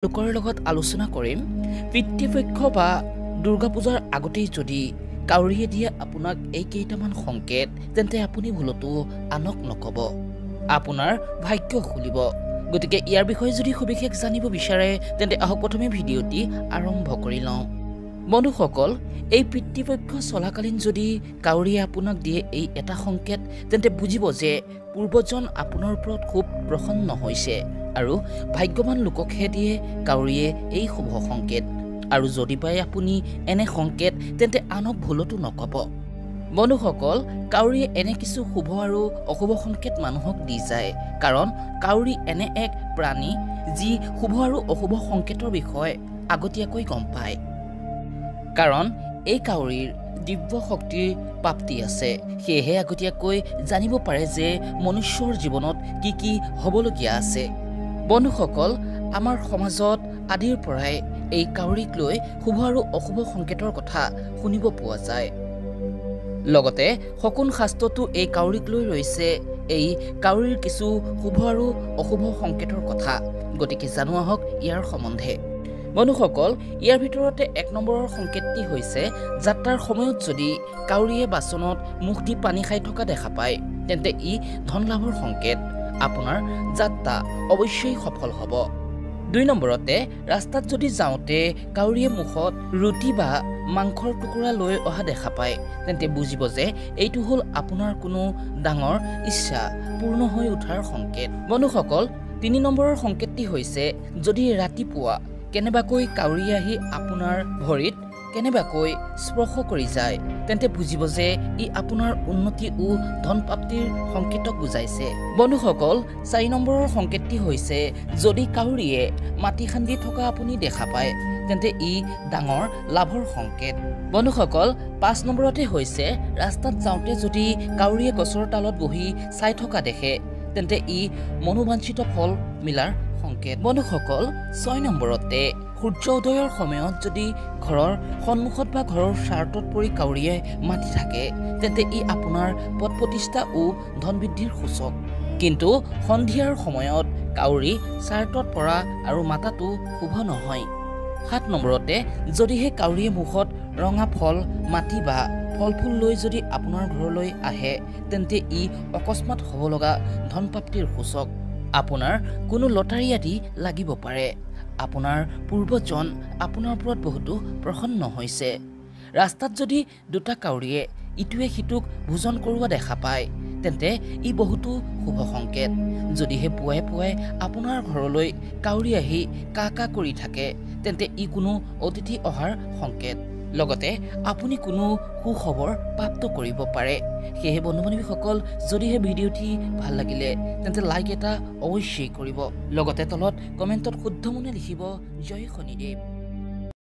লোকৰ লগত আলোচনা কৰিম পিতৃপক্ষ বা দুৰ্গা পূজাৰ আগতেই যদি কাউৰীয়ে দিয়ে আপোনাক এই কেইটামান সংকেত তেন্তে আপুনি ভুলতো আনক নকব আপোনাৰ ভাগ্য খুলিব গতিকে ইয়াৰ বিষয়ে যদি সবিশেষ জানিব বিচাৰে তেন্তে আহক প্ৰথমে ভিডিঅ'টি আৰম্ভ কৰি লওঁ বন্ধুসকল এই পিতৃপক্ষ চলাকালীন যদি কাউৰীয়ে আপোনাক দিয়ে এই এটা সংকেত তেন্তে বুজিব যে পূৰ্বজন আপোনাৰ ওপৰত খুব প্ৰসন্ন হৈছে আৰু ভাগ্যৱান লোককহে দিয়ে কাউৰীয়ে এই শুভ সংকেত আৰু যদি পায় আপুনি এনে সংকেত তেন্তে আনক ভুলতো নকব বন্ধুসকল কাউৰীয়ে এনে কিছু শুভ আৰু অশুভ সংকেত মানুহক দি যায় কাৰণ কাউৰী এনে এক প্ৰাণী যি শুভ আৰু অশুভ সংকেতৰ বিষয়ে আগতীয়াকৈ গম পায় কাৰণ এই কাউৰীৰ দিব্য শক্তিৰ প্ৰাপ্তি আছে সেয়েহে আগতীয়াকৈ জানিব পাৰে যে মনুষ্যৰ জীৱনত কি কি হ'বলগীয়া আছে বন্ধুসকল আমাৰ সমাজত আদিৰ পৰাই এই কাউৰীক লৈ শুভ আৰু অশুভ সংকেতৰ কথা শুনিব পোৱা যায় লগতে শকুন শাস্ত্ৰতো এই কাউৰীক লৈ ৰৈছে এই কাউৰীৰ কিছু শুভ আৰু অশুভ সংকেতৰ কথা গতিকে জানো আহক ইয়াৰ সম্বন্ধে বন্ধুসকল ইয়াৰ ভিতৰতে এক নম্বৰৰ সংকেতটি হৈছে যাত্ৰাৰ সময়ত যদি কাউৰীয়ে বাচনত মুখ দি পানী খাই থকা দেখা পায় তেন্তে ই ধন লাভৰ সংকেত আপোনাৰ যাত্ৰা অৱশ্যেই সফল হ'ব ২ নম্বৰতে ৰাস্তাত যদি যাওঁতে কাউৰীয়ে মুখত ৰুটি বা মাংসৰ টুকুৰা লৈ অহা দেখা পায় তেন্তে বুজিব যে এইটো হ'ল আপোনাৰ কোনো ডাঙৰ ইচ্ছা পূৰ্ণ হৈ উঠাৰ সংকেত বন্ধুসকল ৩ নম্বৰৰ সংকেতটি হৈছে যদি ৰাতিপুৱা কেনেবাকৈ কাউৰী আহি আপোনাৰ ভৰিত কেনেবাকৈ স্পৰ্শ কৰি যায় তেন্তে বুজিব যে ই আপোনাৰ উন্নতি ও ধন প্ৰাপ্তিৰ সংকেতক বুজাইছে বন্ধুসকল ৪ নম্বৰৰ সংকেতটি হৈছে যদি কাউৰীয়ে মাটি খান্দি থকা আপুনি দেখা পায় তেন্তে ই ডাঙৰ লাভৰ সংকেত বন্ধুসকল ৫ নম্বৰতে হৈছে ৰাস্তাত যাওঁতে যদি কাউৰীয়ে গছৰ তলত বহি চাই থকা দেখে তেন্তে ই মনোবাঞ্ছিত ফল মিলাৰ সংকেত বন্ধুসকল ৬ নম্বৰতে সূৰ্য উদয়ৰ সময়ত যদি ঘৰৰ সন্মুখত বা ঘৰৰ চাৰ্টত পৰি কাউৰীয়ে মাতি থাকে তেন্তে ই আপোনাৰ পদ প্ৰতিষ্ঠা ও ধন বৃদ্ধিৰ সূচক কিন্তু সন্ধিয়াৰ সময়ত কাউৰী চাৰ্টত পৰা আৰু মাতাটো শুভ নহয় ৭ নম্বৰতে যদিহে কাউৰীয়ে মুখত ৰঙা ফল মাটি বা ফল ফুল লৈ যদি আপোনাৰ ঘৰলৈ আহে তেন্তে ই অকস্মাত হ'ব লগা ধন প্ৰাপ্তিৰ সূচক আপোনাৰ কোনো লটাৰী আদি লাগিব পাৰে আপোনাৰ পূৰ্বজন আপোনাৰ ওপৰত বহুতো প্ৰসন্ন হৈছে ৰাস্তাত যদি দুটা কাউৰীয়ে ইটোৱে সিটোক ভোজন কৰোৱা দেখা পায় তেন্তে ই বহুতো শুভ সংকেত যদিহে পুৱাই পুৱাই আপোনাৰ ঘৰলৈ কাউৰী আহি কা কা কৰি থাকে তেন্তে ই কোনো অতিথি অহাৰ সংকেত লগতে আপুনি কোনো সুখবৰ প্ৰাপ্ত কৰিব পাৰে সেয়েহে বন্ধু বান্ধৱীসকল যদিহে ভিডিঅ'টি ভাল লাগিলে তেন্তে লাইক এটা অৱশ্যেই কৰিব লগতে তলত কমেণ্টত শুদ্ধ মনে লিখিব জয় শনিদেৱ